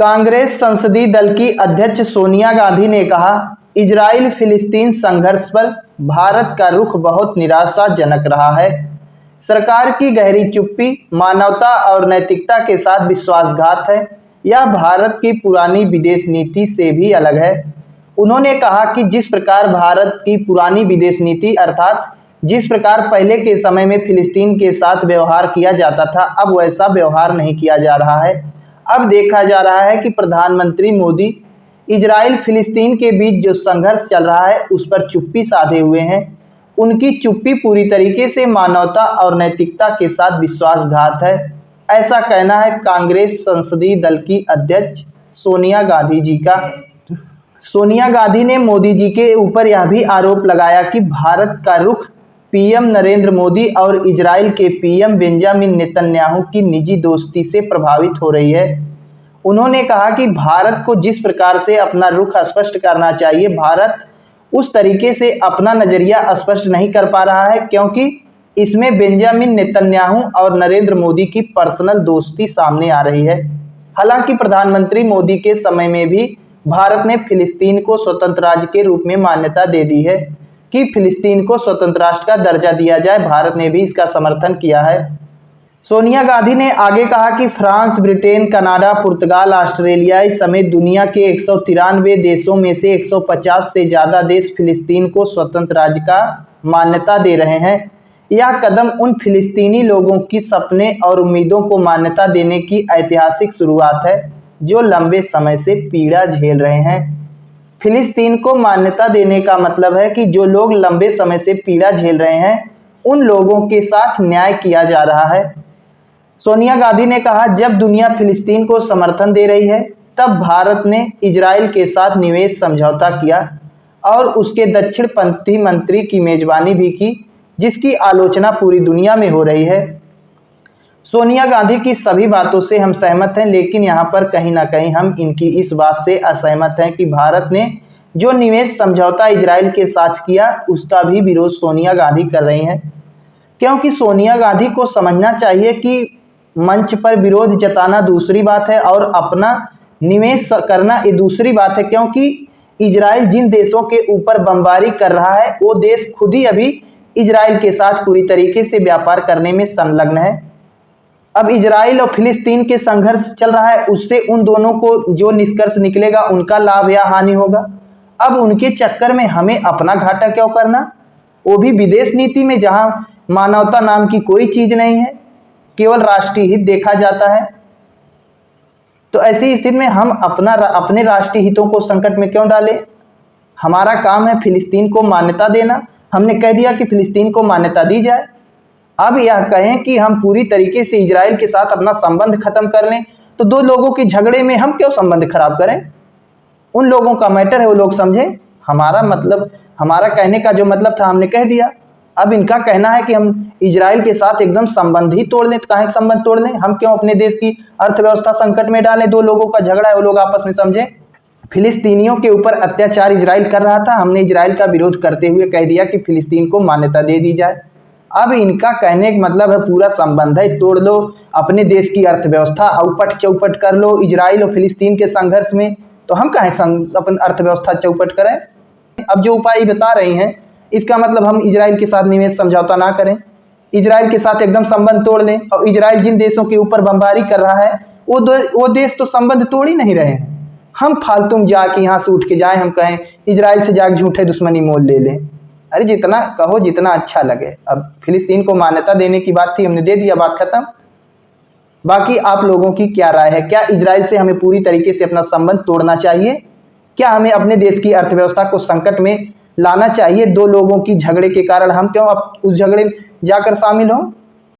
कांग्रेस संसदीय दल की अध्यक्ष सोनिया गांधी ने कहा, इजराइल फिलिस्तीन संघर्ष पर भारत का रुख बहुत निराशाजनक रहा है। सरकार की गहरी चुप्पी मानवता और नैतिकता के साथ विश्वासघात है। यह भारत की पुरानी विदेश नीति से भी अलग है। उन्होंने कहा कि जिस प्रकार भारत की पुरानी विदेश नीति अर्थात जिस प्रकार पहले के समय में फिलिस्तीन के साथ व्यवहार किया जाता था, अब वैसा व्यवहार नहीं किया जा रहा है। अब देखा जा रहा है कि प्रधानमंत्री मोदी इजराइल फिलिस्तीन के बीच जो संघर्ष चल रहा है उस पर चुप्पी साधे हुए हैं। उनकी चुप्पी पूरी तरीके से मानवता और नैतिकता के साथ विश्वासघात है। ऐसा कहना है कांग्रेस संसदीय दल की अध्यक्ष सोनिया गांधी जी का। सोनिया गांधी ने मोदी जी के ऊपर यह भी आरोप लगाया कि भारत का रुख पीएम नरेंद्र मोदी और इजराइल के पीएम बेंजामिन नेतन्याहू की निजी दोस्ती से प्रभावित हो रही है। उन्होंने कहा कि भारत को जिस प्रकार से अपना रुख स्पष्ट करना चाहिए, भारत उस तरीके से अपना नजरिया स्पष्ट नहीं कर पा रहा है, क्योंकि इसमें बेंजामिन नेतन्याहू और नरेंद्र मोदी की पर्सनल दोस्ती सामने आ रही है। हालांकि प्रधानमंत्री मोदी के समय में भी भारत ने फिलिस्तीन को स्वतंत्र राज्य के रूप में मान्यता दे दी है कि फिलिस्तीन को स्वतंत्र राष्ट्र का दर्जा दिया जाए। भारत ने भी इसका समर्थन किया है। सोनिया गांधी ने आगे कहा कि फ्रांस, ब्रिटेन, कनाडा, पुर्तगाल, ऑस्ट्रेलिया समेत दुनिया के 193 देशों में से 150 से ज़्यादा देश फिलिस्तीन को स्वतंत्र राज्य का मान्यता दे रहे हैं। यह कदम उन फिलिस्तीनी लोगों की सपने और उम्मीदों को मान्यता देने की ऐतिहासिक शुरुआत है जो लंबे समय से पीड़ा झेल रहे हैं। फिलिस्तीन को मान्यता देने का मतलब है कि जो लोग लंबे समय से पीड़ा झेल रहे हैं उन लोगों के साथ न्याय किया जा रहा है। सोनिया गांधी ने कहा, जब दुनिया फिलिस्तीन को समर्थन दे रही है तब भारत ने इजराइल के साथ निवेश समझौता किया और उसके दक्षिणपंथी मंत्री की मेजबानी भी की, जिसकी आलोचना पूरी दुनिया में हो रही है। सोनिया गांधी की सभी बातों से हम सहमत हैं, लेकिन यहाँ पर कहीं ना कहीं हम इनकी इस बात से असहमत हैं कि भारत ने जो निवेश समझौता इजराइल के साथ किया उसका भी विरोध सोनिया गांधी कर रही हैं, क्योंकि सोनिया गांधी को समझना चाहिए कि मंच पर विरोध जताना दूसरी बात है और अपना निवेश करना ये दूसरी बात है। क्योंकि इजराइल जिन देशों के ऊपर बमबारी कर रहा है वो देश खुद ही अभी इजराइल के साथ पूरी तरीके से व्यापार करने में संलग्न है। अब इजराइल और फिलिस्तीन के संघर्ष चल रहा है, उससे उन दोनों को जो निष्कर्ष निकलेगा उनका लाभ या हानि होगा। अब उनके चक्कर में हमें अपना घाटा क्यों करना, वो भी विदेश नीति में जहां मानवता नाम की कोई चीज नहीं है, केवल राष्ट्रीय हित देखा जाता है। तो ऐसी स्थिति में हम अपने राष्ट्रीय हितों को संकट में क्यों डालें। हमारा काम है फिलिस्तीन को मान्यता देना। हमने कह दिया कि फिलिस्तीन को मान्यता दी जाए। अब यह कहें कि हम पूरी तरीके से इजराइल के साथ अपना संबंध खत्म कर लें, तो दो लोगों के झगड़े में हम क्यों संबंध खराब करें। उन लोगों का मैटर है, वो लोग समझें। हमारा कहने का जो मतलब था हमने कह दिया। अब इनका कहना है कि हम इजराइल के साथ एकदम संबंध ही तोड़ लें, तो काहे संबंध तोड़ लें। हम क्यों अपने देश की अर्थव्यवस्था संकट में डालें। दो लोगों का झगड़ा है, वो लोग आपस में समझें। फिलिस्तीनियों के ऊपर अत्याचार इजराइल कर रहा था, हमने इजराइल का विरोध करते हुए कह दिया कि फिलिस्तीन को मान्यता दे दी जाए। अब इनका कहने का मतलब है पूरा संबंध है तोड़ लो, अपने देश की अर्थव्यवस्था उपट चौपट कर लो इजराइल और फिलिस्तीन के संघर्ष में, तो हम काहे अपनी अर्थव्यवस्था चौपट करें। अब जो उपाय बता रही हैं इसका मतलब हम इजराइल के साथ निवेश समझौता ना करें, इजराइल के साथ एकदम संबंध तोड़ लें। और इजराइल जिन देशों के ऊपर बमबारी कर रहा है वो देश तो संबंध तोड़ ही नहीं रहे हैं। हम फालतू में जाके यहाँ से उठ के जाएं, हम कहें इजराइल से जाके झूठे दुश्मनी मोल ले लें। अरे जितना कहो जितना अच्छा लगे। अब फिलिस्तीन को मान्यता देने की बात थी, हमने दे दिया, बात खत्म। बाकी आप लोगों की क्या राय है, क्या इजराइल से हमें पूरी तरीके से अपना संबंध तोड़ना चाहिए, क्या हमें अपने देश की अर्थव्यवस्था को संकट में लाना चाहिए। दो लोगों की झगड़े के कारण हम क्यों उस झगड़े में जाकर शामिल हों।